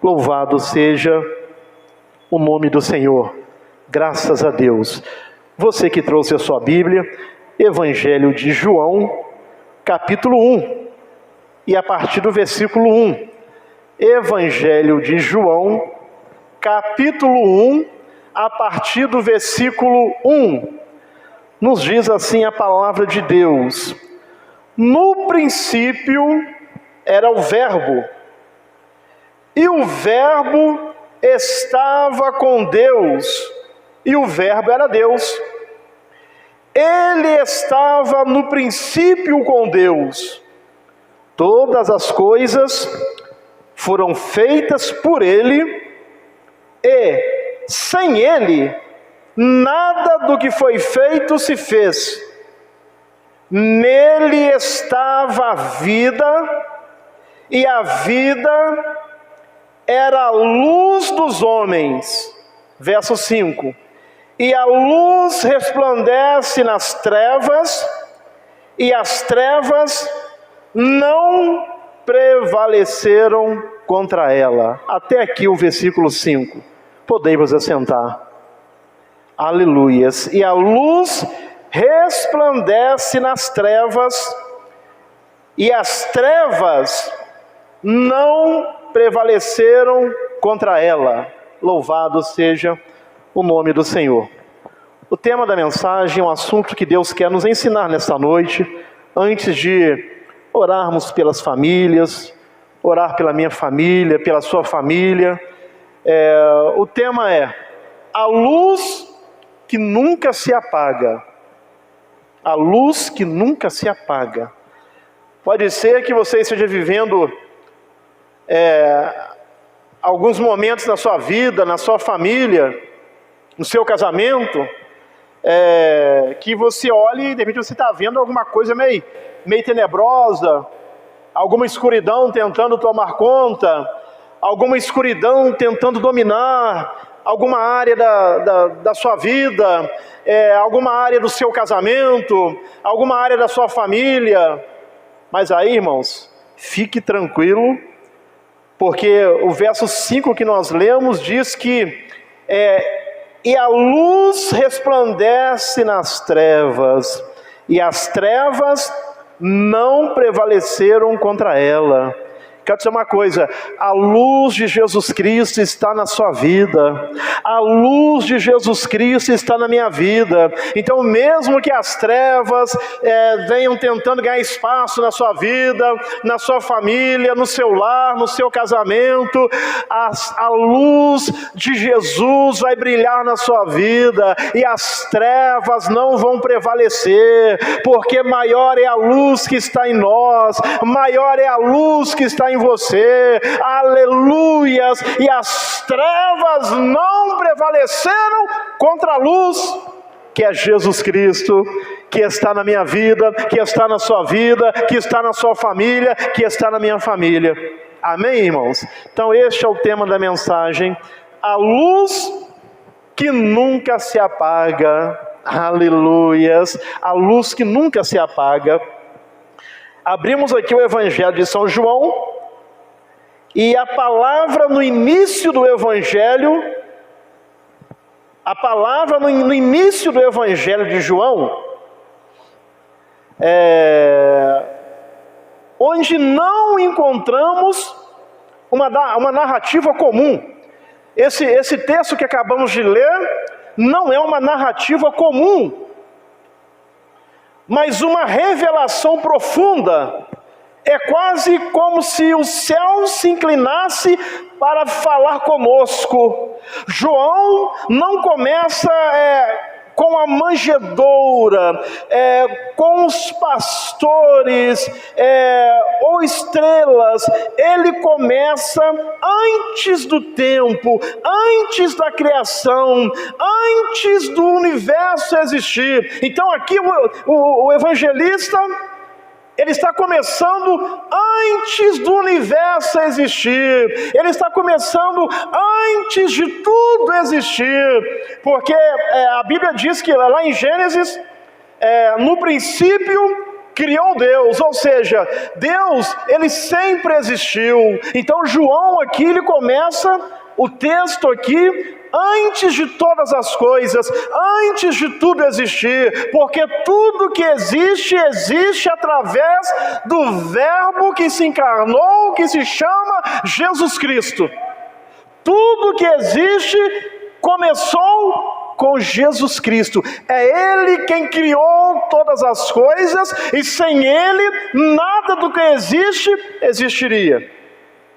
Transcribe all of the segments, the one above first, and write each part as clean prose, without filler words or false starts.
Louvado seja o nome do Senhor. Graças a Deus. Você que trouxe a sua Bíblia, Evangelho de João, capítulo 1, e a partir do versículo 1. Evangelho de João, capítulo 1, a partir do versículo 1. Nos diz assim a palavra de Deus: no princípio era o Verbo, e o Verbo estava com Deus, e o Verbo era Deus. Ele estava no princípio com Deus. Todas as coisas foram feitas por Ele, e sem Ele, nada do que foi feito se fez. Nele estava a vida, e a vida era a luz dos homens. Verso 5. E a luz resplandece nas trevas, e as trevas não prevaleceram contra ela. Até aqui o versículo 5. Podemos assentar. Aleluias. E a luz resplandece nas trevas, e as trevas não prevaleceram contra ela. Louvado seja o nome do Senhor. O tema da mensagem é um assunto que Deus quer nos ensinar nesta noite, antes de orarmos pelas famílias, orar pela minha família, pela sua família. O tema é a luz que nunca se apaga. A luz que nunca se apaga. Pode ser que você esteja vivendo alguns momentos na sua vida, na sua família, no seu casamento, que você olhe e de repente você está vendo alguma coisa meio tenebrosa, alguma escuridão tentando tomar conta, alguma escuridão tentando dominar alguma área da sua vida, alguma área do seu casamento, alguma área da sua família. Mas aí, irmãos, fique tranquilo, porque o verso 5 que nós lemos diz que e a luz resplandece nas trevas, e as trevas não prevaleceram contra ela. Quero dizer uma coisa: a luz de Jesus Cristo está na sua vida, a luz de Jesus Cristo está na minha vida. Então, mesmo que as trevas venham tentando ganhar espaço na sua vida, na sua família, no seu lar, no seu casamento, a luz de Jesus vai brilhar na sua vida, e as trevas não vão prevalecer, porque maior é a luz que está em nós, maior é a luz que está em você. Aleluias. E as trevas não prevaleceram contra a luz, que é Jesus Cristo, que está na minha vida, que está na sua vida, que está na sua família, que está na minha família. Amém, irmãos? Então este é o tema da mensagem: a luz que nunca se apaga. Aleluias. A luz que nunca se apaga. Abrimos aqui o Evangelho de São João, e a palavra no início do Evangelho, no início do Evangelho de João, onde não encontramos uma narrativa comum. Esse texto que acabamos de ler não é uma narrativa comum, mas uma revelação profunda. É quase como se o céu se inclinasse para falar conosco. João não começa com a manjedoura, com os pastores, ou estrelas. Ele começa antes do tempo, antes da criação, antes do universo existir. Então aqui o evangelista, ele está começando antes do universo existir. Ele está começando antes de tudo existir. Porque a Bíblia diz que lá em Gênesis, no princípio criou Deus, ou seja, Deus, ele sempre existiu. Então João aqui, ele começa o texto aqui, antes de todas as coisas, antes de tudo existir, porque tudo que existe, existe através do Verbo que se encarnou, que se chama Jesus Cristo. Tudo que existe começou com Jesus Cristo. É Ele quem criou todas as coisas, e sem Ele, nada do que existe, existiria.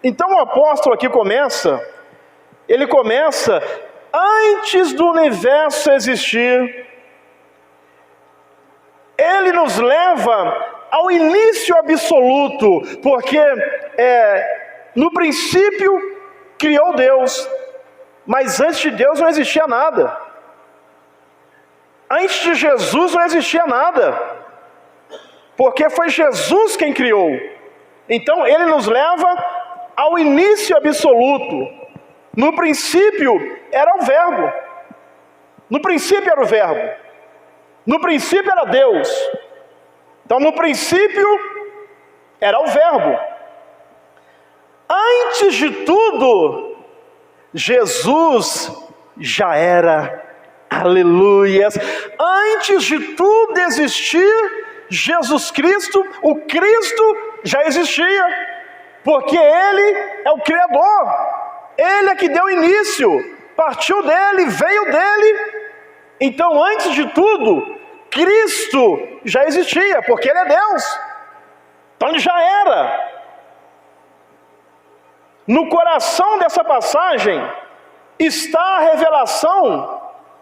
Então o apóstolo aqui ele começa antes do universo existir. Ele nos leva ao início absoluto, porque no princípio criou Deus, mas antes de Deus não existia nada. Antes de Jesus não existia nada, porque foi Jesus quem criou. Então ele nos leva ao início absoluto. No princípio era o Verbo. No princípio era o Verbo. No princípio era Deus. Então no princípio era o Verbo. Antes de tudo, Jesus já era. Aleluias. Antes de tudo existir, Jesus Cristo, o Cristo já existia. Porque Ele é o Criador. Ele é que deu início, partiu dele, veio dele. Então, antes de tudo, Cristo já existia, porque Ele é Deus. Então Ele já era. No coração dessa passagem está a revelação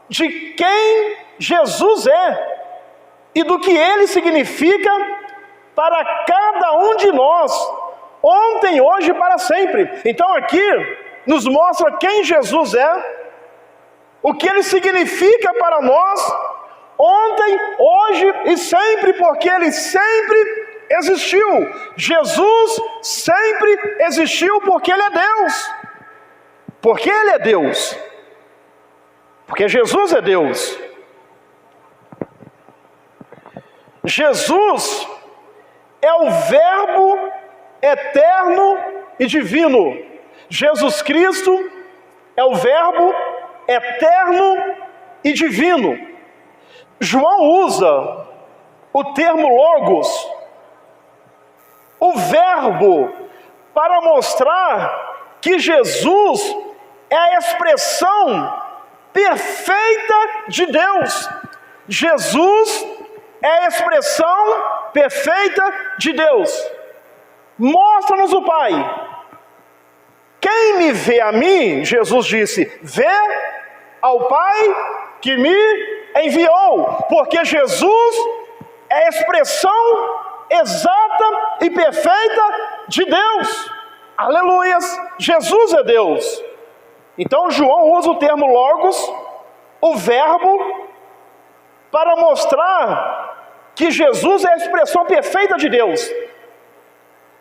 de quem Jesus é e do que Ele significa para cada um de nós, ontem, hoje e para sempre. Então aqui nos mostra quem Jesus é, o que Ele significa para nós, ontem, hoje e sempre, porque Ele sempre existiu. Jesus sempre existiu porque Ele é Deus. Porque Ele é Deus. Porque Jesus é Deus. Jesus é o Verbo eterno e divino. Jesus Cristo é o Verbo eterno e divino. João usa o termo logos, o Verbo, para mostrar que Jesus é a expressão perfeita de Deus. Jesus é a expressão perfeita de Deus. Mostra-nos o Pai. Quem me vê a mim, Jesus disse, vê ao Pai que me enviou. Porque Jesus é a expressão exata e perfeita de Deus. Aleluias! Jesus é Deus. Então João usa o termo logos, o Verbo, para mostrar que Jesus é a expressão perfeita de Deus.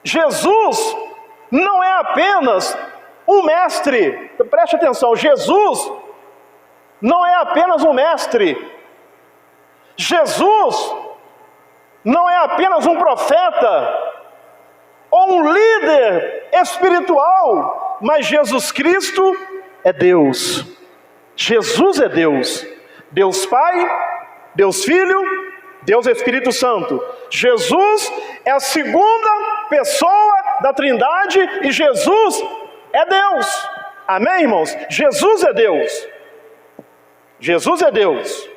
Jesus não é apenas um mestre. Preste atenção, Jesus não é apenas um mestre. Jesus não é apenas um profeta ou um líder espiritual, mas Jesus Cristo é Deus. Jesus é Deus. Deus Pai, Deus Filho, Deus Espírito Santo. Jesus é a segunda pessoa da Trindade e Jesus é Deus. Amém, irmãos? Jesus é Deus. Jesus é Deus.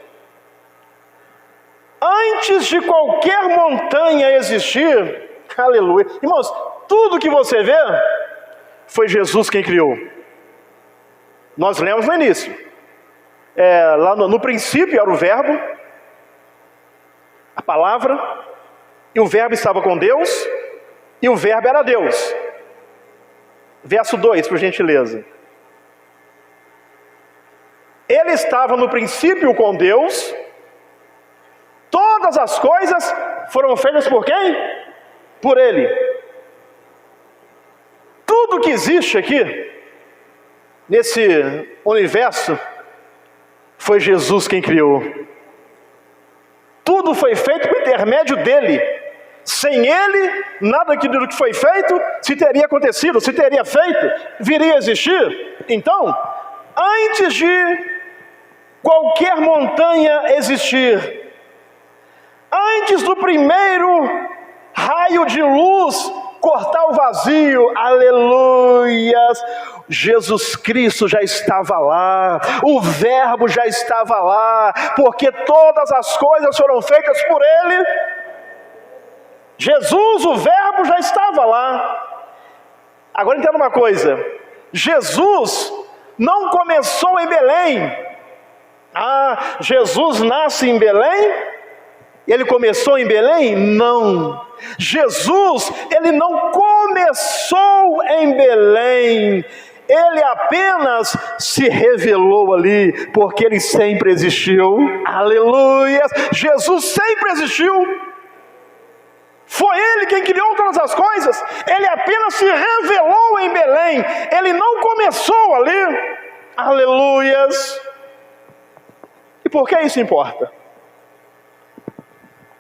Antes de qualquer montanha existir, aleluia. Irmãos, tudo que você vê foi Jesus quem criou. Nós lemos no início. Lá no princípio era o Verbo, a palavra, e o Verbo estava com Deus, e o Verbo era Deus. Verso 2, por gentileza. Ele estava no princípio com Deus. Todas as coisas foram feitas por quem? Por Ele. Tudo que existe aqui, nesse universo, foi Jesus quem criou. Tudo foi feito por intermédio dEle. Sem ele, nada do que foi feito se teria acontecido, se teria feito, viria a existir. Então, antes de qualquer montanha existir, antes do primeiro raio de luz cortar o vazio, aleluias, Jesus Cristo já estava lá, o Verbo já estava lá, porque todas as coisas foram feitas por Ele. Jesus, o Verbo, já estava lá. Agora entenda uma coisa, Jesus não começou em Belém. Jesus nasce em Belém? Ele começou em Belém? Não. Jesus, ele não começou em Belém. Ele apenas se revelou ali, porque ele sempre existiu. Aleluia! Jesus sempre existiu. Foi ele quem criou todas as coisas. Ele apenas se revelou em Belém. Ele não começou ali. Aleluias! E por que isso importa?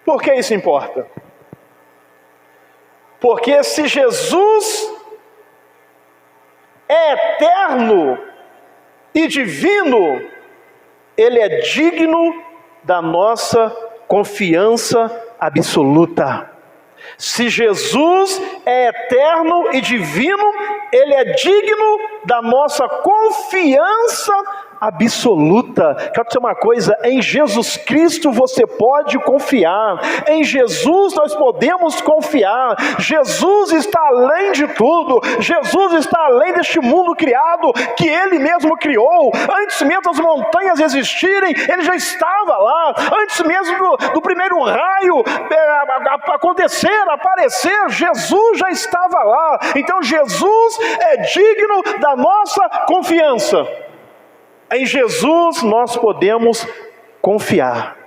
Por que isso importa? Porque se Jesus é eterno e divino, Ele é digno da nossa confiança absoluta. Se Jesus é eterno e divino, Ele é digno da nossa confiança absoluta. Quero dizer uma coisa, em Jesus Cristo você pode confiar, em Jesus nós podemos confiar. Jesus está além de tudo, Jesus está além deste mundo criado, que Ele mesmo criou. Antes mesmo das montanhas existirem, Ele já estava lá. Antes mesmo do primeiro raio aparecer, Jesus já estava lá. Então Jesus é digno da nossa confiança. Em Jesus nós podemos confiar.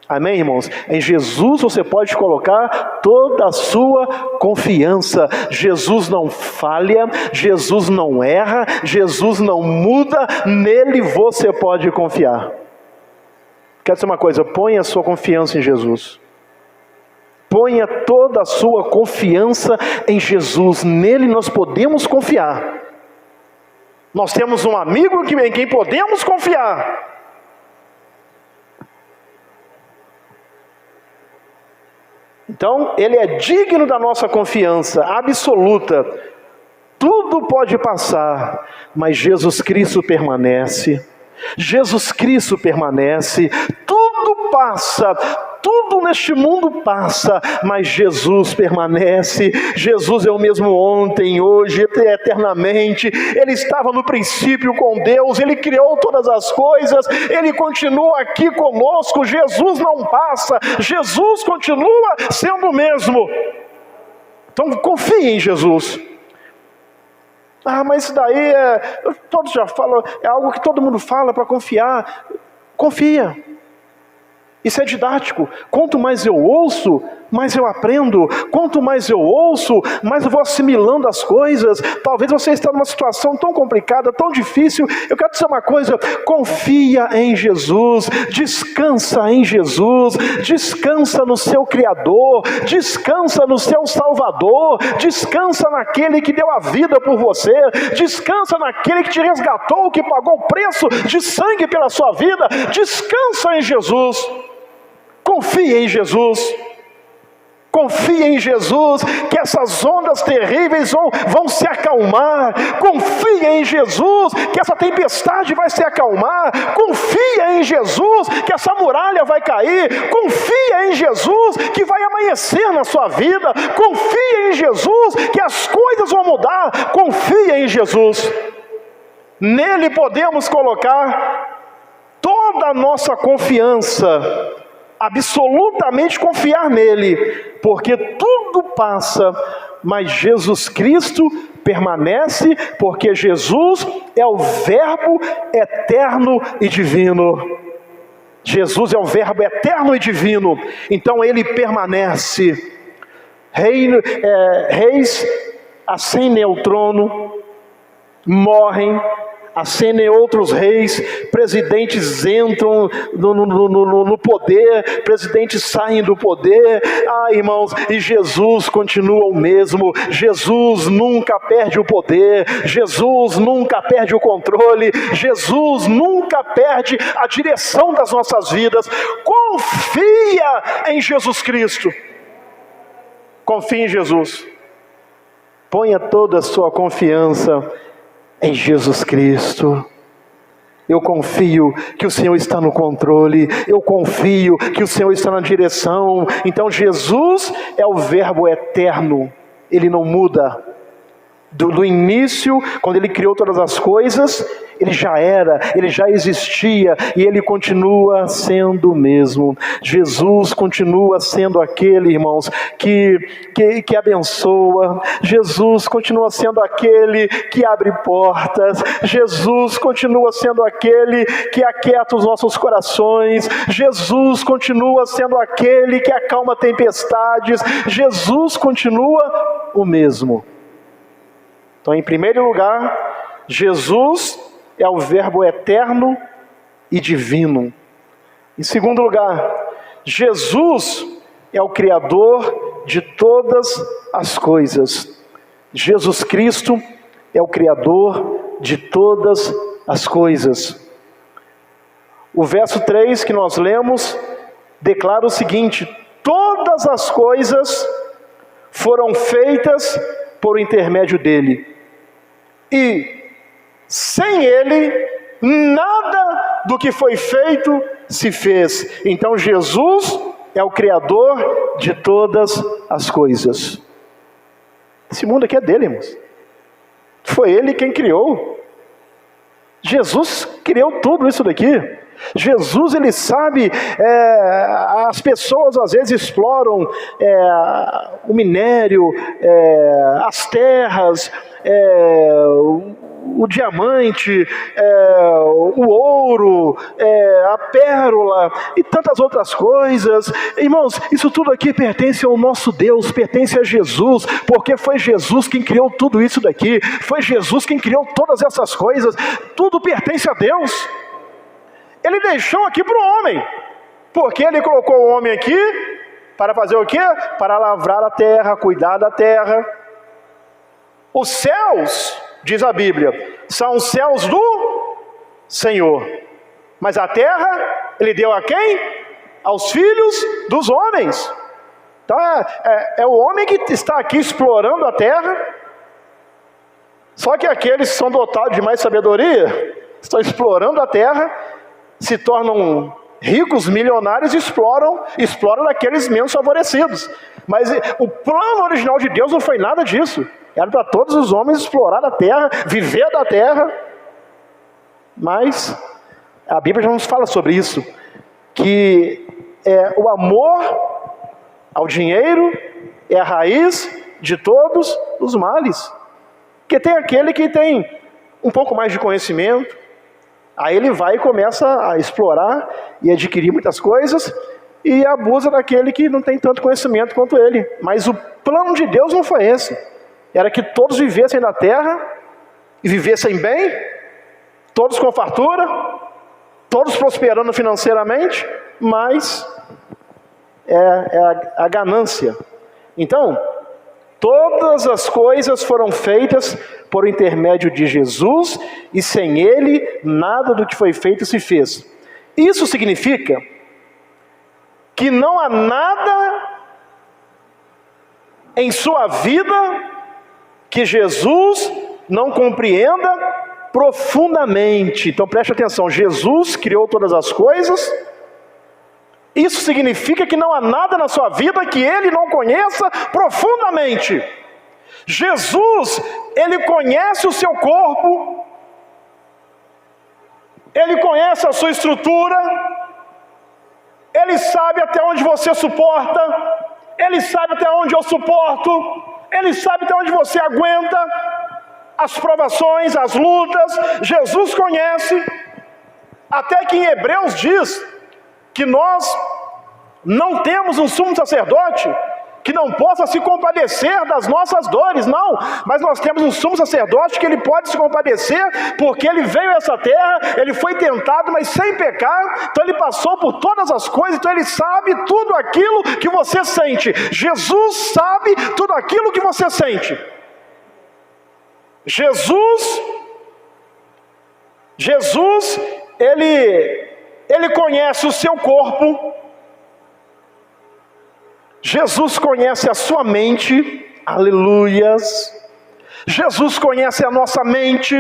Amém, irmãos? Em Jesus você pode colocar toda a sua confiança. Jesus não falha, Jesus não erra, Jesus não muda, nele você pode confiar. Quer dizer uma coisa, ponha a sua confiança em Jesus. Ponha toda a sua confiança em Jesus, nele nós podemos confiar. Nós temos um amigo em quem podemos confiar. Então, Ele é digno da nossa confiança absoluta. Tudo pode passar, mas Jesus Cristo permanece. Jesus Cristo permanece. Tudo passa, tudo neste mundo passa, mas Jesus permanece. Jesus é o mesmo ontem, hoje, eternamente. Ele estava no princípio com Deus, Ele criou todas as coisas, Ele continua aqui conosco. Jesus não passa, Jesus continua sendo o mesmo. Então confie em Jesus. Mas isso daí todos já falam, é algo que todo mundo fala para confiar. Confia. Isso é didático. Quanto mais eu ouço, mais eu aprendo. Quanto mais eu ouço, mais eu vou assimilando as coisas. Talvez você esteja numa situação tão complicada, tão difícil. Eu quero dizer uma coisa, confia em Jesus, descansa em Jesus, descansa no seu Criador, descansa no seu Salvador, descansa naquele que deu a vida por você, descansa naquele que te resgatou, que pagou o preço de sangue pela sua vida. Descansa em Jesus. Confie em Jesus. Confie em Jesus, que essas ondas terríveis vão se acalmar. Confie em Jesus, que essa tempestade vai se acalmar. Confia em Jesus, que essa muralha vai cair. Confia em Jesus, que vai amanhecer na sua vida. Confia em Jesus, que as coisas vão mudar. Confia em Jesus. Nele podemos colocar toda a nossa confiança. Absolutamente confiar nele, porque tudo passa, mas Jesus Cristo permanece, porque Jesus é o Verbo eterno e divino. Jesus é o Verbo eterno e divino, então ele permanece. Reis ascendem ao trono, morrem, ascendem outros reis, presidentes entram no poder, presidentes saem do poder, irmãos, e Jesus continua o mesmo. Jesus nunca perde o poder, Jesus nunca perde o controle, Jesus nunca perde a direção das nossas vidas. Confia em Jesus Cristo, confie em Jesus, ponha toda a sua confiança em Jesus Cristo. Eu confio que o Senhor está no controle, eu confio que o Senhor está na direção. Então Jesus é o verbo eterno, ele não muda. Do início, quando ele criou todas as coisas, ele já era, ele já existia, e ele continua sendo o mesmo. Jesus continua sendo aquele, irmãos, que abençoa. Jesus continua sendo aquele que abre portas. Jesus continua sendo aquele que aquieta os nossos corações. Jesus continua sendo aquele que acalma tempestades. Jesus continua o mesmo. Então, em primeiro lugar, Jesus é o verbo eterno e divino. Em segundo lugar, Jesus é o Criador de todas as coisas. Jesus Cristo é o Criador de todas as coisas. O verso 3 que nós lemos declara o seguinte: todas as coisas foram feitas por intermédio dele. E sem ele, nada do que foi feito se fez. Então Jesus é o Criador de todas as coisas. Esse mundo aqui é dele, irmãos. Foi ele quem criou. Jesus criou tudo isso daqui. Jesus, ele sabe, as pessoas às vezes exploram o minério, as terras, o diamante, o ouro, a pérola e tantas outras coisas. Irmãos, isso tudo aqui pertence ao nosso Deus, pertence a Jesus, porque foi Jesus quem criou tudo isso daqui, foi Jesus quem criou todas essas coisas, tudo pertence a Deus. Ele deixou aqui para o homem, porque ele colocou o homem aqui para fazer o quê? Para lavrar a terra, cuidar da terra. Os céus, diz a Bíblia, são os céus do Senhor. Mas a terra, ele deu a quem? Aos filhos dos homens. Então é o homem que está aqui explorando a terra. Só que aqueles que são dotados de mais sabedoria, estão explorando a terra, se tornam ricos, milionários, e exploram daqueles menos favorecidos. Mas o plano original de Deus não foi nada disso. Era para todos os homens explorar a terra, viver da terra. Mas a Bíblia já nos fala sobre isso, que o amor ao dinheiro é a raiz de todos os males. Porque tem aquele que tem um pouco mais de conhecimento, aí ele vai e começa a explorar e adquirir muitas coisas, e abusa daquele que não tem tanto conhecimento quanto ele. Mas o plano de Deus não foi esse. Era que todos vivessem na terra, e vivessem bem, todos com fartura, todos prosperando financeiramente, mas a ganância. Então, todas as coisas foram feitas por intermédio de Jesus, e sem ele, nada do que foi feito se fez. Isso significa que não há nada em sua vida que Jesus não compreenda profundamente. Então preste atenção, Jesus criou todas as coisas. Isso significa que não há nada na sua vida que ele não conheça profundamente. Jesus, ele conhece o seu corpo, ele conhece a sua estrutura, ele sabe até onde você suporta, ele sabe até onde eu suporto, ele sabe até onde você aguenta as provações, as lutas. Jesus conhece, até que em Hebreus diz que nós não temos um sumo sacerdote que não possa se compadecer das nossas dores, não, mas nós temos um sumo sacerdote que ele pode se compadecer, porque ele veio a essa terra, ele foi tentado, mas sem pecar, então ele passou por todas as coisas, então ele sabe tudo aquilo que você sente. Jesus sabe tudo aquilo que você sente. Jesus, ele conhece o seu corpo, Jesus conhece a sua mente, aleluias. Jesus conhece a nossa mente,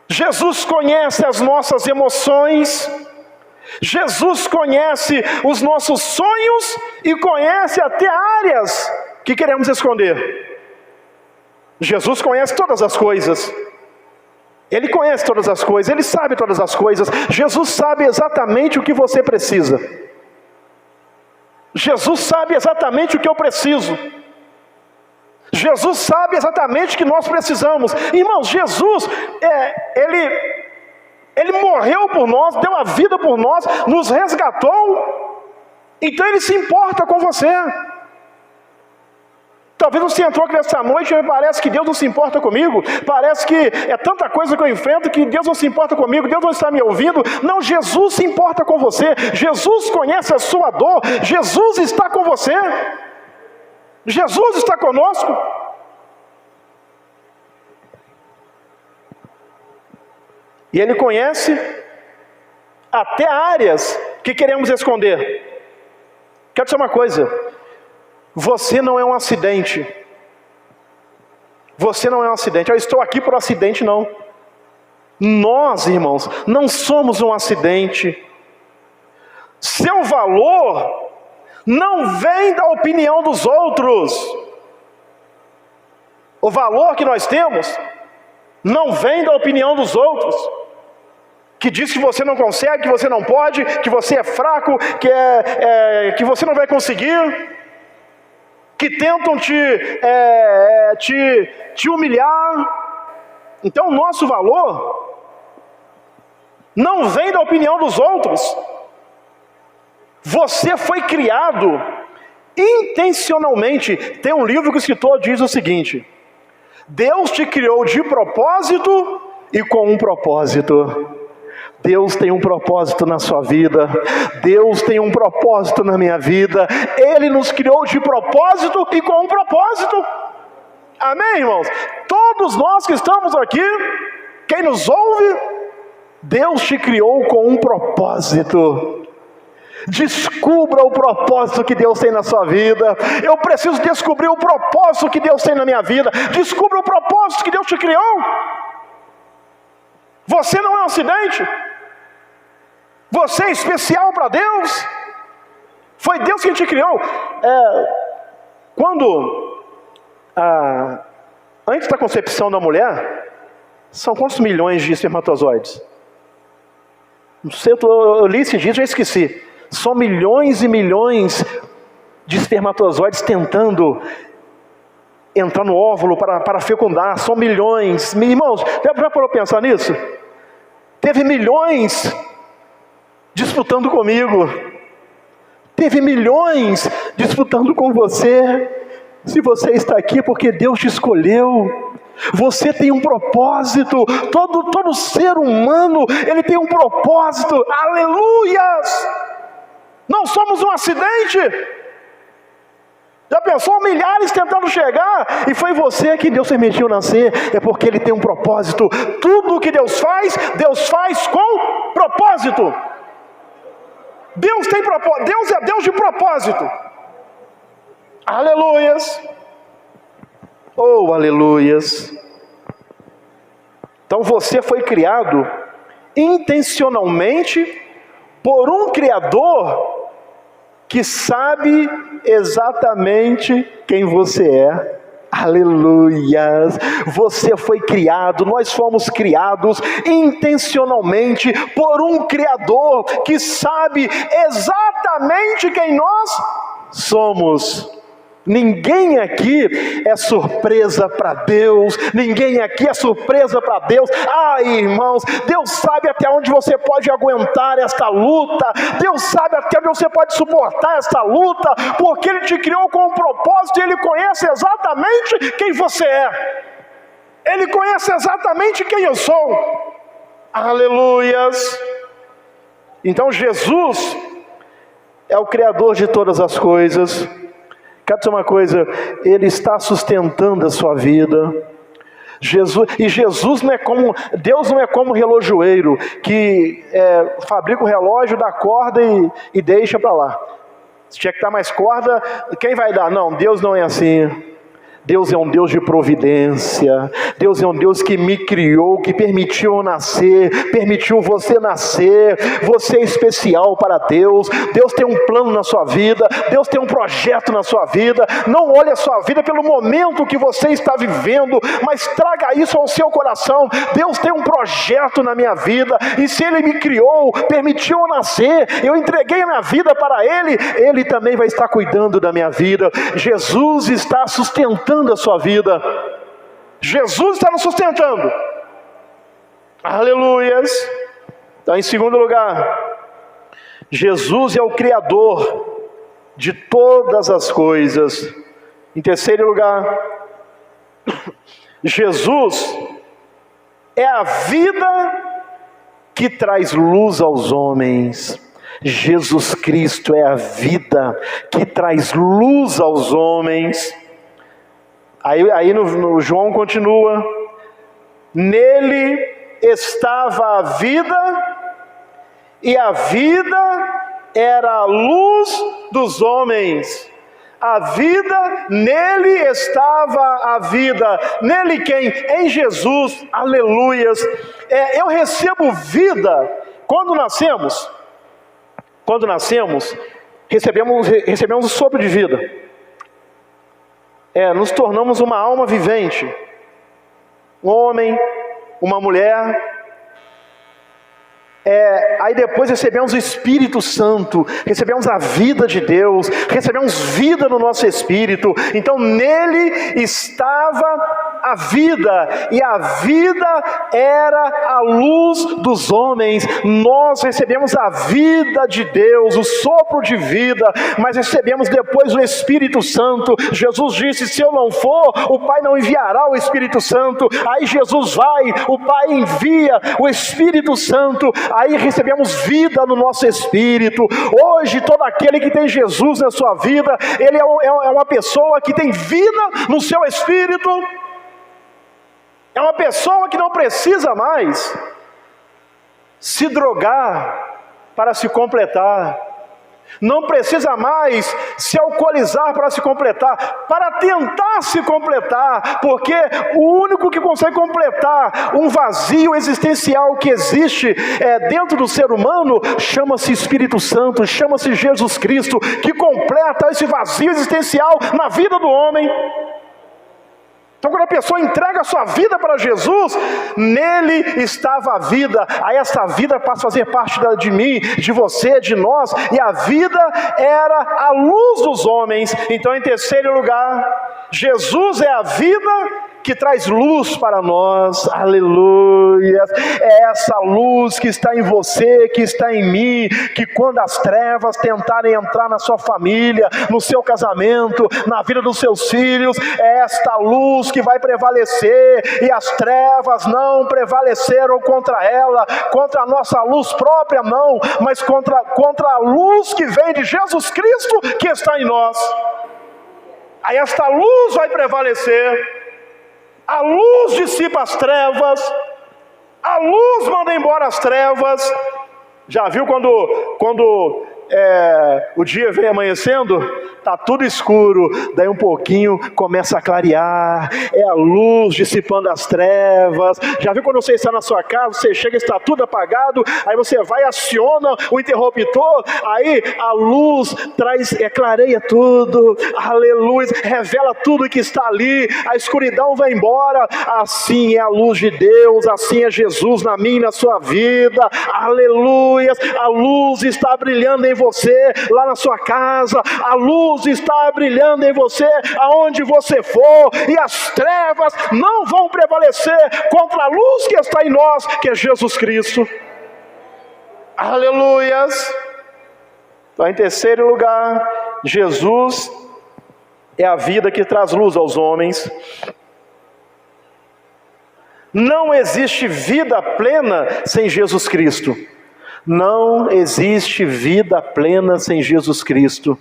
Jesus conhece as nossas emoções, Jesus conhece os nossos sonhos e conhece até áreas que queremos esconder. Jesus conhece todas as coisas. Ele conhece todas as coisas, Ele sabe todas as coisas. Jesus sabe exatamente o que você precisa. Jesus sabe exatamente o que eu preciso. Jesus sabe exatamente o que nós precisamos. Irmãos, Jesus, Ele morreu por nós, deu a vida por nós, nos resgatou. Então Ele se importa com você. Talvez você entrou aqui nessa noite e parece que Deus não se importa comigo. Parece que é tanta coisa que eu enfrento que Deus não se importa comigo, Deus não está me ouvindo. Não, Jesus se importa com você. Jesus conhece a sua dor. Jesus está com você. Jesus está conosco. E Ele conhece até áreas que queremos esconder. Quero dizer uma coisa. Você não é um acidente. Você não é um acidente. Eu estou aqui por acidente, não. Nós, irmãos, não somos um acidente. Seu valor não vem da opinião dos outros. O valor que nós temos não vem da opinião dos outros, que diz que você não consegue, que você não pode, que você é fraco, que você não vai conseguir, que tentam te humilhar. Então o nosso valor não vem da opinião dos outros. Você foi criado intencionalmente. Tem um livro que o escritor diz o seguinte: Deus te criou de propósito e com um propósito. Deus tem um propósito na sua vida. Deus tem um propósito na minha vida. Ele nos criou de propósito e com um propósito. Amém, irmãos? Todos nós que estamos aqui, quem nos ouve, Deus te criou com um propósito. Descubra o propósito que Deus tem na sua vida. Eu preciso descobrir o propósito que Deus tem na minha vida. Descubra o propósito que Deus te criou. Você não é um acidente. Você é especial para Deus. Foi Deus quem te criou. Antes da concepção da mulher, são quantos milhões de espermatozoides? Não sei, eu li esse dia e já esqueci. São milhões e milhões de espermatozoides tentando entrar no óvulo para fecundar. São milhões. Irmãos, já parou para pensar nisso? Teve milhões disputando comigo. Teve milhões disputando com você. Se você está aqui porque Deus te escolheu. Você tem um propósito. Todo ser humano, ele tem um propósito. Aleluias! Não somos um acidente. Já pensou? Milhares tentando chegar, e foi você que Deus permitiu nascer. É porque Ele tem um propósito. Tudo que Deus faz com propósito. Deus tem propósito. Deus é Deus de propósito. Aleluias. Oh, aleluias. Então você foi criado intencionalmente por um Criador que sabe exatamente quem você é. Aleluias. Você foi criado, nós fomos criados intencionalmente por um Criador que sabe exatamente quem nós somos. Ninguém aqui é surpresa para Deus. Ninguém aqui é surpresa para Deus. Irmãos, Deus sabe até onde você pode aguentar esta luta. Deus sabe até onde você pode suportar esta luta, porque Ele te criou com um propósito e Ele conhece exatamente quem você é. Ele conhece exatamente quem eu sou. Aleluias. Então Jesus é o Criador de todas as coisas. Quero dizer uma coisa, Ele está sustentando a sua vida. Jesus não é como, Deus não é como relojoeiro, que fabrica o relógio, dá corda e deixa para lá. Se tinha que dar mais corda, quem vai dar? Não, Deus não é assim. Deus é um Deus de providência. Deus é um Deus que me criou, que permitiu eu nascer, permitiu você nascer. Você é especial para Deus. Deus tem um plano na sua vida. Deus tem um projeto na sua vida. Não olhe a sua vida pelo momento que você está vivendo, mas traga isso ao seu coração. Deus tem um projeto na minha vida, e se Ele me criou, permitiu eu nascer, eu entreguei a minha vida para Ele, Ele também vai estar cuidando da minha vida. Jesus está sustentando a sua vida. Jesus está nos sustentando. Aleluias. Então, em segundo lugar, Jesus é o Criador de todas as coisas. Em terceiro lugar, Jesus é a vida que traz luz aos homens. Jesus Cristo é a vida que traz luz aos homens. Aí no João continua: nele estava a vida, e a vida era a luz dos homens. A vida, nele estava a vida. Nele quem? Em Jesus. Aleluias. Eu recebo vida quando nascemos. Quando nascemos, recebemos o sopro de vida. Nos tornamos uma alma vivente, um homem, uma mulher. Aí depois recebemos o Espírito Santo, recebemos a vida de Deus, recebemos vida no nosso espírito. Então nele estava a vida, e a vida era a luz dos homens. Nós recebemos a vida de Deus, o sopro de vida, mas recebemos depois o Espírito Santo. Jesus disse: se eu não for, o Pai não enviará o Espírito Santo. Aí Jesus vai, o Pai envia o Espírito Santo. Aí recebemos vida no nosso espírito. Hoje, todo aquele que tem Jesus na sua vida, ele é uma pessoa que tem vida no seu espírito. É uma pessoa que não precisa mais se drogar para se completar. Não precisa mais se alcoolizar para se completar, para tentar se completar, porque o único que consegue completar um vazio existencial que existe dentro do ser humano chama-se Espírito Santo, chama-se Jesus Cristo, que completa esse vazio existencial na vida do homem. Então quando a pessoa entrega a sua vida para Jesus, nele estava a vida. Aí essa vida passa a fazer parte de mim, de você, de nós. E a vida era a luz dos homens. Então, em terceiro lugar, Jesus é a vida que traz luz para nós. Aleluia. É essa luz que está em você, que está em mim, que quando as trevas tentarem entrar na sua família, no seu casamento, na vida dos seus filhos, é esta luz que vai prevalecer, e as trevas não prevaleceram contra ela, contra a nossa luz própria não, mas contra a luz que vem de Jesus Cristo que está em nós. Aí esta luz vai prevalecer. A luz dissipa as trevas, a luz manda embora as trevas. Já viu quando o dia vem amanhecendo? Está tudo escuro, daí um pouquinho começa a clarear, é a luz dissipando as trevas. Já viu quando você está na sua casa, você chega e está tudo apagado, aí você vai, aciona o interruptor, aí a luz clareia tudo, aleluia, revela tudo que está ali, a escuridão vai embora. Assim é a luz de Deus, assim é Jesus na minha e na sua vida, aleluia. A luz está brilhando em você, lá na sua casa, a luz está brilhando em você, aonde você for, e as trevas não vão prevalecer contra a luz que está em nós, que é Jesus Cristo. Aleluias! Então, em terceiro lugar, Jesus é a vida que traz luz aos homens. Não existe vida plena sem Jesus Cristo. Não existe vida plena sem Jesus Cristo.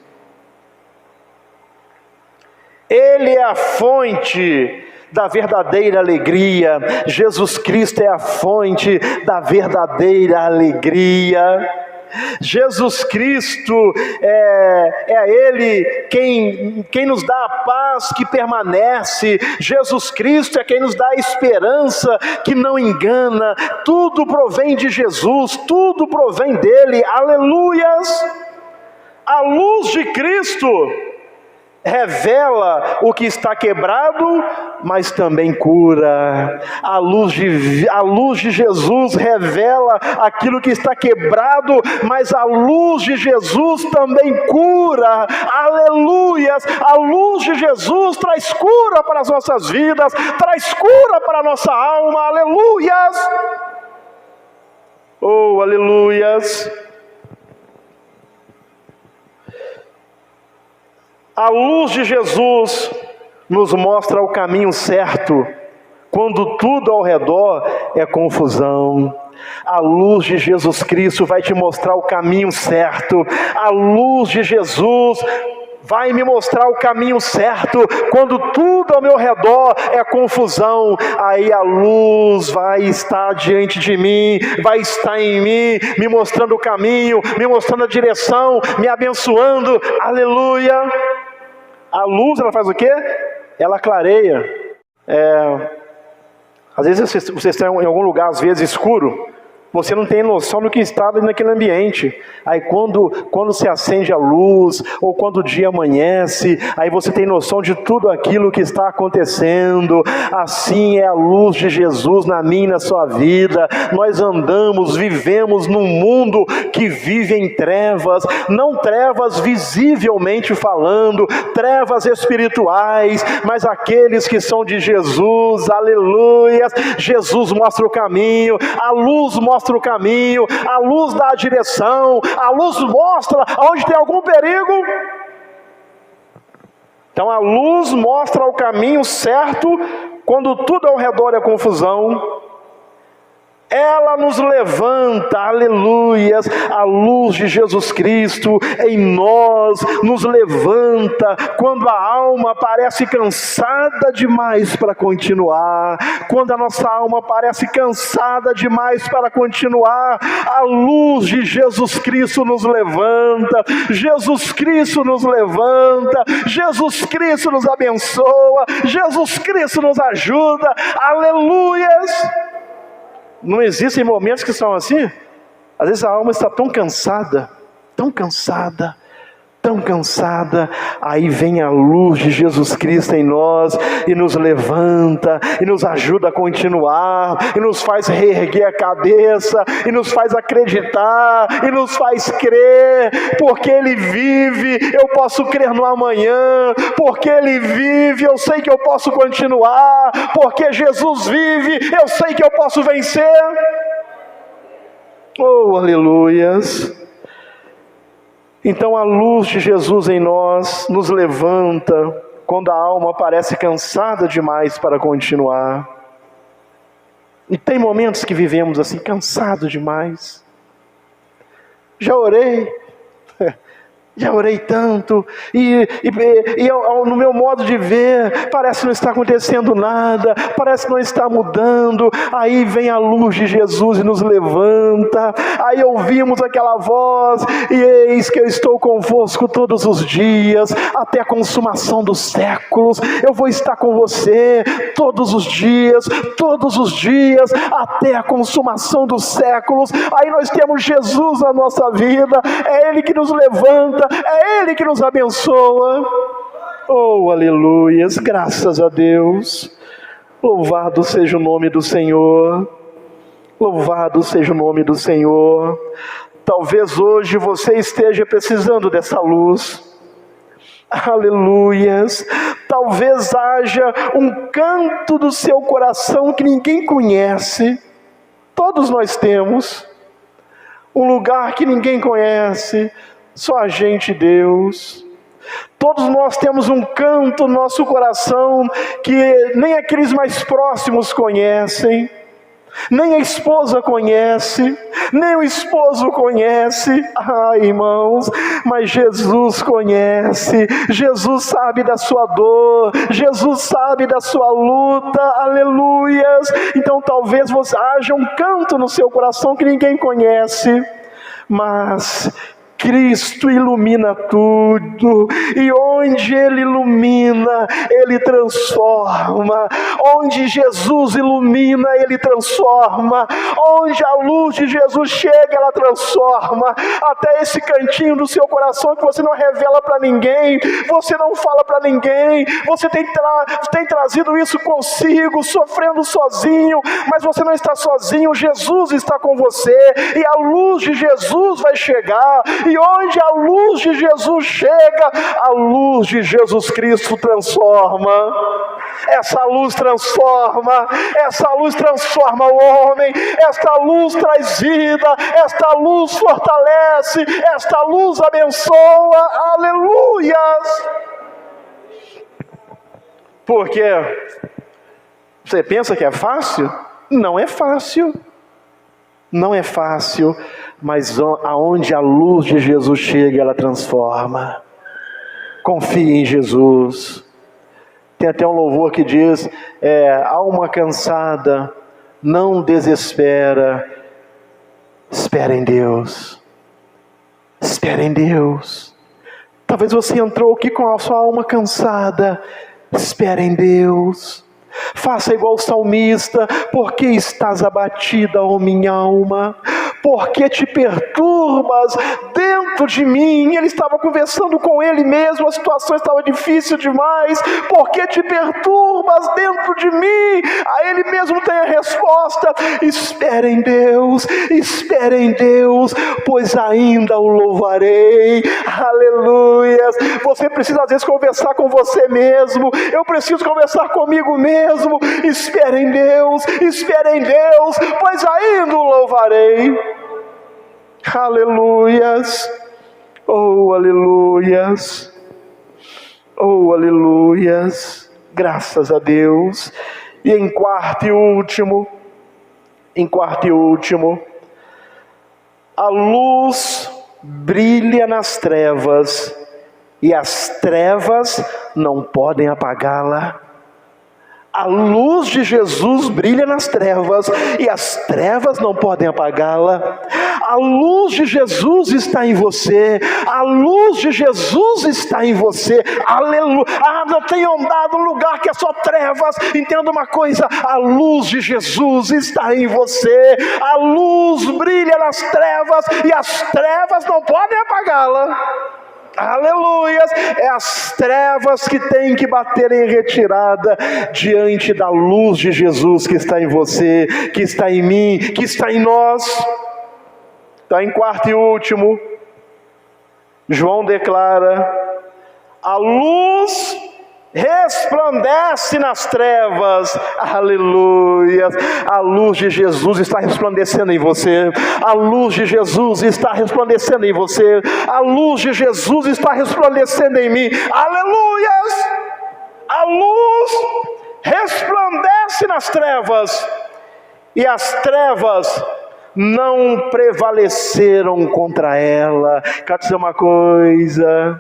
Ele é a fonte da verdadeira alegria. Jesus Cristo é a fonte da verdadeira alegria. Jesus Cristo é Ele quem nos dá a paz que permanece. Jesus Cristo é quem nos dá a esperança que não engana. Tudo provém de Jesus, tudo provém dEle. Aleluias! A luz de Cristo revela o que está quebrado, mas também cura. A luz de Jesus revela aquilo que está quebrado, mas a luz de Jesus também cura. Aleluias! A luz de Jesus traz cura para as nossas vidas, traz cura para a nossa alma. Aleluias! Oh, aleluias! A luz de Jesus nos mostra o caminho certo, quando tudo ao redor é confusão. A luz de Jesus Cristo vai te mostrar o caminho certo. A luz de Jesus vai me mostrar o caminho certo, quando tudo ao meu redor é confusão. Aí a luz vai estar diante de mim, vai estar em mim, me mostrando o caminho, me mostrando a direção, me abençoando. Aleluia! A luz, ela faz o quê? Ela clareia. Às vezes você está em algum lugar, às vezes escuro, você não tem noção do que está naquele ambiente. Aí quando se acende a luz, ou quando o dia amanhece, aí você tem noção de tudo aquilo que está acontecendo. Assim é a luz de Jesus na minha e na sua vida. Nós vivemos num mundo que vive em trevas, não trevas visivelmente falando, trevas espirituais, mas aqueles que são de Jesus. Aleluia! Jesus mostra o caminho, a luz mostra o caminho, a luz dá a direção, a luz mostra onde tem algum perigo. Então a luz mostra o caminho certo quando tudo ao redor é confusão. Ela nos levanta, aleluias, a luz de Jesus Cristo em nós nos levanta quando a alma parece cansada demais para continuar. Quando a nossa alma parece cansada demais para continuar, a luz de Jesus Cristo nos levanta. Jesus Cristo nos levanta, Jesus Cristo nos abençoa, Jesus Cristo nos ajuda. Aleluias! Não existem momentos que são assim? Às vezes a alma está tão cansada, aí vem a luz de Jesus Cristo em nós, e nos levanta, e nos ajuda a continuar, e nos faz reerguer a cabeça, e nos faz acreditar, e nos faz crer. Porque Ele vive, eu posso crer no amanhã. Porque Ele vive, eu sei que eu posso continuar. Porque Jesus vive, eu sei que eu posso vencer. Oh, aleluias! Então a luz de Jesus em nós nos levanta quando a alma parece cansada demais para continuar. E tem momentos que vivemos assim, cansado demais. Já orei tanto, e no meu modo de ver, parece não estar acontecendo nada, parece não estar mudando. Aí vem a luz de Jesus e nos levanta. Aí ouvimos aquela voz: e eis que eu estou convosco todos os dias, até a consumação dos séculos. Eu vou estar com você todos os dias, até a consumação dos séculos. Aí nós temos Jesus na nossa vida, é Ele que nos levanta, é Ele que nos abençoa. Oh, aleluias, graças a Deus. Louvado seja o nome do Senhor. Louvado seja o nome do Senhor. Talvez hoje você esteja precisando dessa luz. Aleluias. Talvez haja um canto do seu coração que ninguém conhece. Todos nós temos um lugar que ninguém conhece, só a gente e Deus. Todos nós temos um canto no nosso coração que nem aqueles mais próximos conhecem. Nem a esposa conhece, nem o esposo conhece. Ai, irmãos, mas Jesus conhece. Jesus sabe da sua dor, Jesus sabe da sua luta. Aleluias. Então talvez haja um canto no seu coração que ninguém conhece, mas Cristo ilumina tudo, e onde Ele ilumina, Ele transforma. Onde Jesus ilumina, Ele transforma. Onde a luz de Jesus chega, ela transforma. Até esse cantinho do seu coração que você não revela para ninguém, você não fala para ninguém, você tem trazido isso consigo, sofrendo sozinho, mas você não está sozinho, Jesus está com você, e a luz de Jesus vai chegar. E onde a luz de Jesus chega, a luz de Jesus Cristo transforma. Essa luz transforma, essa luz transforma o homem, esta luz traz vida, esta luz fortalece, esta luz abençoa. Aleluias! Porque você pensa que é fácil? Não é fácil. Não é fácil, mas aonde a luz de Jesus chega, ela transforma. Confie em Jesus. Tem até um louvor que diz, alma cansada, não desespera, espera em Deus. Espera em Deus. Talvez você entrou aqui com a sua alma cansada, espera em Deus. Faça igual o salmista. Por que estás abatida, ó minha alma? Por que te perturbas dentro de mim? Ele estava conversando com ele mesmo, a situação estava difícil demais. Por que te perturbas dentro de mim? A ele mesmo tem a resposta: espera em Deus, pois ainda o louvarei. Aleluias. Você precisa às vezes conversar com você mesmo. Eu preciso conversar comigo mesmo. Espera em Deus, pois ainda o louvarei. Aleluias. Oh, aleluias. Oh, aleluias. Graças a Deus. E em quarto e último, a luz brilha nas trevas, e as trevas não podem apagá-la. A luz de Jesus brilha nas trevas, e as trevas não podem apagá-la. A luz de Jesus está em você. A luz de Jesus está em você. Aleluia. Não tenho andado num lugar que é só trevas. Entenda uma coisa: a luz de Jesus está em você. A luz brilha nas trevas, e as trevas não podem apagá-la. Aleluias. É as trevas que têm que bater em retirada diante da luz de Jesus que está em você, que está em mim, que está em nós. Então, em quarto e último, João declara: a luz resplandece nas trevas. Aleluia. A luz de Jesus está resplandecendo em você. A luz de Jesus está resplandecendo em você. A luz de Jesus está resplandecendo em mim. Aleluias. A luz resplandece nas trevas, e as trevas não prevaleceram contra ela. Quero dizer uma coisa: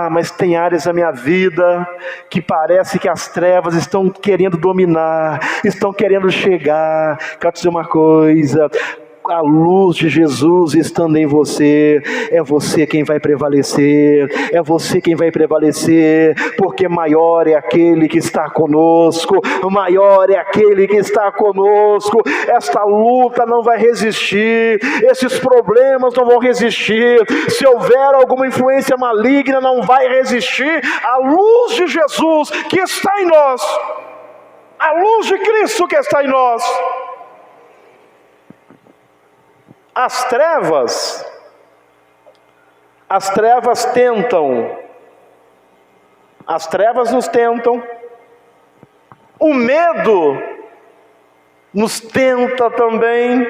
mas tem áreas da minha vida que parece que as trevas estão querendo dominar, estão querendo chegar. Quero dizer uma coisa: a luz de Jesus estando em você, é você quem vai prevalecer, é você quem vai prevalecer, porque maior é aquele que está conosco, maior é aquele que está conosco. Esta luta não vai resistir, esses problemas não vão resistir, se houver alguma influência maligna, não vai resistir. A luz de Jesus que está em nós, a luz de Cristo que está em nós. As trevas tentam, as trevas nos tentam, o medo nos tenta também,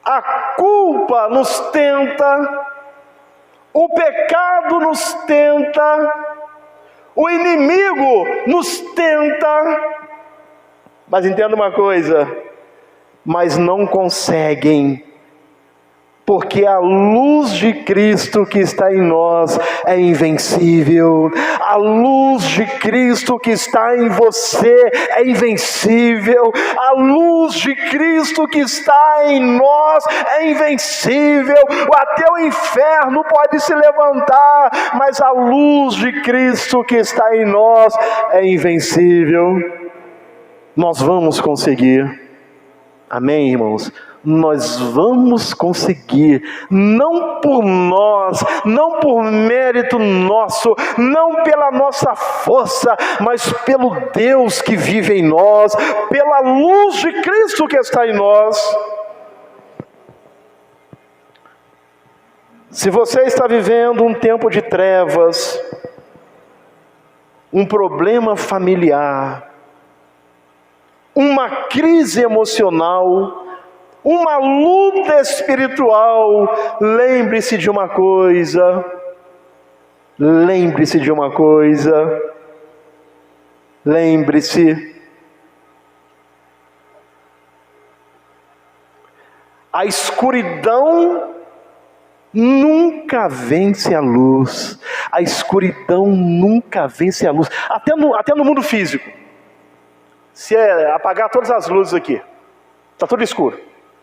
a culpa nos tenta, o pecado nos tenta, o inimigo nos tenta, mas entenda uma coisa, mas não conseguem, porque a luz de Cristo que está em nós é invencível. A luz de Cristo que está em você é invencível. A luz de Cristo que está em nós é invencível. Até o inferno pode se levantar, mas a luz de Cristo que está em nós é invencível. Nós vamos conseguir. Amém, irmãos? Nós vamos conseguir, não por nós, não por mérito nosso, não pela nossa força, mas pelo Deus que vive em nós, pela luz de Cristo que está em nós. Se você está vivendo um tempo de trevas, um problema familiar, uma crise emocional, uma luta espiritual, lembre-se de uma coisa, lembre-se, a escuridão nunca vence a luz, a escuridão nunca vence a luz, até no mundo físico. Se apagar todas as luzes aqui, está tudo escuro.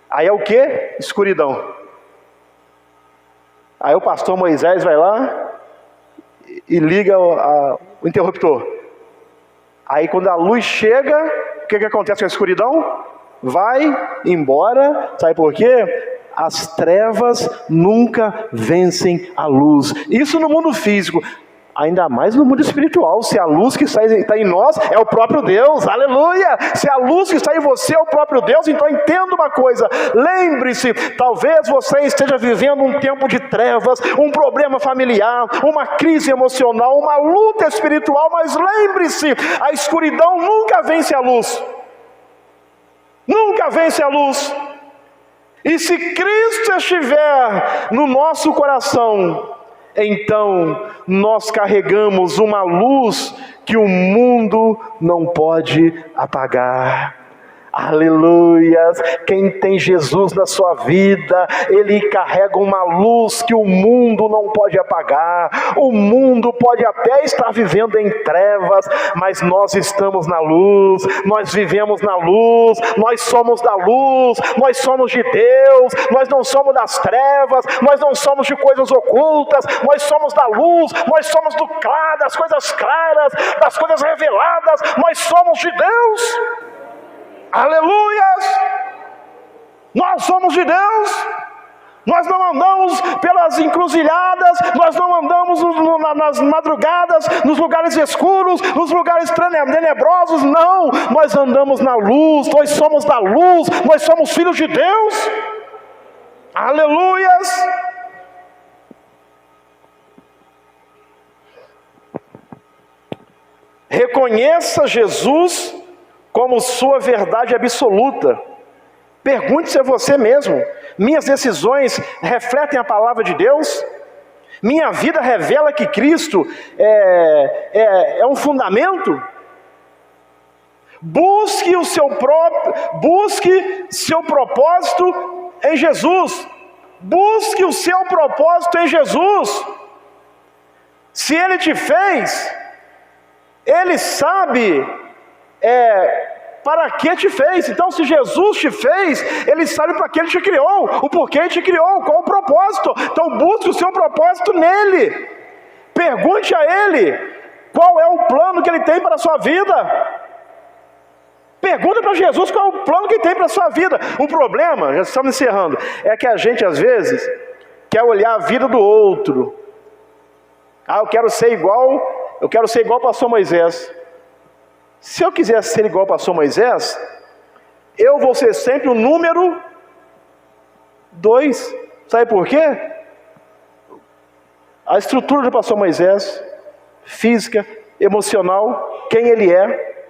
Aí é o que? Escuridão. Aí o pastor Moisés vai lá e liga o interruptor. Aí quando a luz chega, o que acontece com a escuridão? Vai embora. Sabe por quê? As trevas nunca vencem a luz. Isso no mundo físico. Ainda mais no mundo espiritual, se a luz que está em nós é o próprio Deus, aleluia! Se a luz que está em você é o próprio Deus, então entenda uma coisa, lembre-se, talvez você esteja vivendo um tempo de trevas, um problema familiar, uma crise emocional, uma luta espiritual, mas lembre-se, a escuridão nunca vence a luz, nunca vence a luz, e se Cristo estiver no nosso coração, então nós carregamos uma luz que o mundo não pode apagar. Aleluias! Quem tem Jesus na sua vida, ele carrega uma luz que o mundo não pode apagar. O mundo pode até estar vivendo em trevas, mas nós estamos na luz, nós vivemos na luz, nós somos da luz, nós somos de Deus, nós não somos das trevas, nós não somos de coisas ocultas, nós somos da luz, nós somos do claro, das coisas claras, das coisas reveladas, nós somos de Deus. Aleluias! Nós somos de Deus, nós não andamos pelas encruzilhadas, nós não andamos nas madrugadas, nos lugares escuros, nos lugares tenebrosos, não, nós andamos na luz, nós somos da luz, nós somos filhos de Deus, aleluias! Reconheça Jesus como sua verdade absoluta. Pergunte-se a você mesmo: minhas decisões refletem a palavra de Deus? Minha vida revela que Cristo é um fundamento? Busque seu propósito em Jesus. Busque o seu propósito em Jesus. Se Ele te fez, Ele sabe para que te fez. Então, se Jesus te fez, Ele sabe para que Ele te criou, o porquê Ele te criou, qual o propósito. Então busque o seu propósito nele. Pergunte a Ele qual é o plano que Ele tem para a sua vida. Pergunta para Jesus qual é o plano que Ele tem para a sua vida. O problema, já estamos encerrando, é que a gente às vezes quer olhar a vida do outro. Eu quero ser igual o pastor Moisés. Se eu quiser ser igual ao pastor Moisés, eu vou ser sempre o número 2. Sabe por quê? A estrutura do pastor Moisés, física, emocional, quem ele é.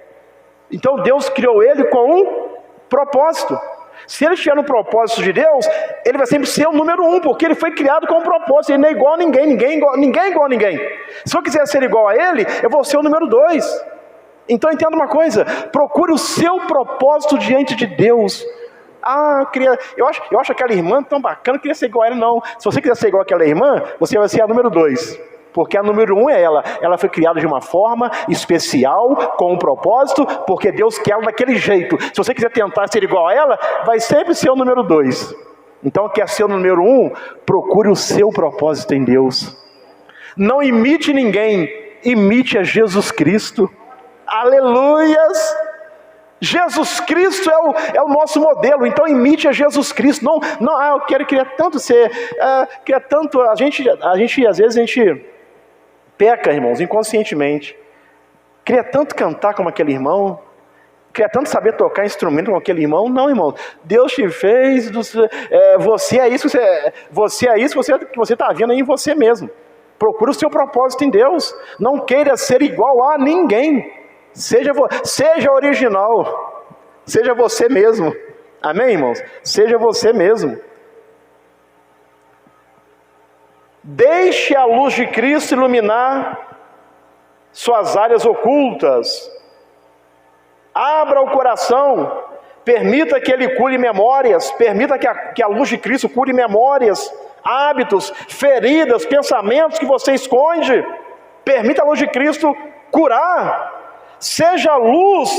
Então Deus criou ele com um propósito. Se ele estiver no propósito de Deus, ele vai sempre ser o número 1, porque ele foi criado com um propósito. Ele não é igual a ninguém, ninguém é igual a ninguém. Se eu quiser ser igual a ele, eu vou ser o número 2. Então entenda uma coisa, procure o seu propósito diante de Deus. Eu acho aquela irmã tão bacana, eu queria ser igual a ela. Não, se você quiser ser igual àquela irmã, você vai ser a número 2, porque a número 1 é ela foi criada de uma forma especial, com um propósito, porque Deus quer ela daquele jeito. Se você quiser tentar ser igual a ela, vai sempre ser o número 2. Então quer ser o número 1, procure o seu propósito em Deus. Não imite ninguém, imite a Jesus Cristo. Aleluias! Jesus Cristo é o nosso modelo, então imite a Jesus Cristo. Eu queria tanto ser, queria tanto, a gente às vezes a gente peca, irmãos, inconscientemente. Queria tanto cantar como aquele irmão, queria tanto saber tocar instrumento como aquele irmão. Não, irmão, Deus te fez, você é isso que você está vendo aí em você mesmo. Procure o seu propósito em Deus, não queira ser igual a ninguém. Seja original, seja você mesmo. Amém, irmãos? Seja você mesmo. Deixe a luz de Cristo iluminar suas áreas ocultas. Abra o coração, permita que Ele cure memórias, permita que a luz de Cristo cure memórias, hábitos, feridas, pensamentos que você esconde. Permita a luz de Cristo curar. Seja a luz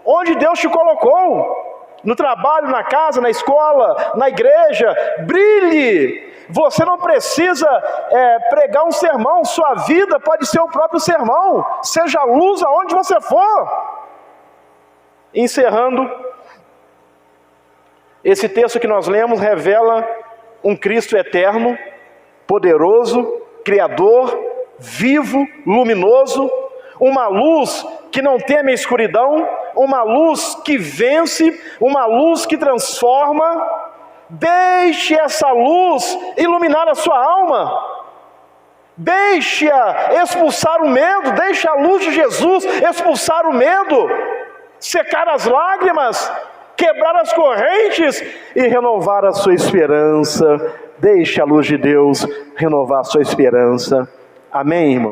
onde Deus te colocou, no trabalho, na casa, na escola, na igreja. Brilhe. Você não precisa pregar um sermão, sua vida pode ser o próprio sermão. Seja a luz aonde você for. Encerrando, esse texto que nós lemos revela um Cristo eterno, poderoso, criador, vivo, luminoso, uma luz que não teme a escuridão, uma luz que vence, uma luz que transforma. Deixe essa luz iluminar a sua alma, deixe-a expulsar o medo, deixe a luz de Jesus expulsar o medo, secar as lágrimas, quebrar as correntes e renovar a sua esperança. Deixe a luz de Deus renovar a sua esperança. Amém, irmão?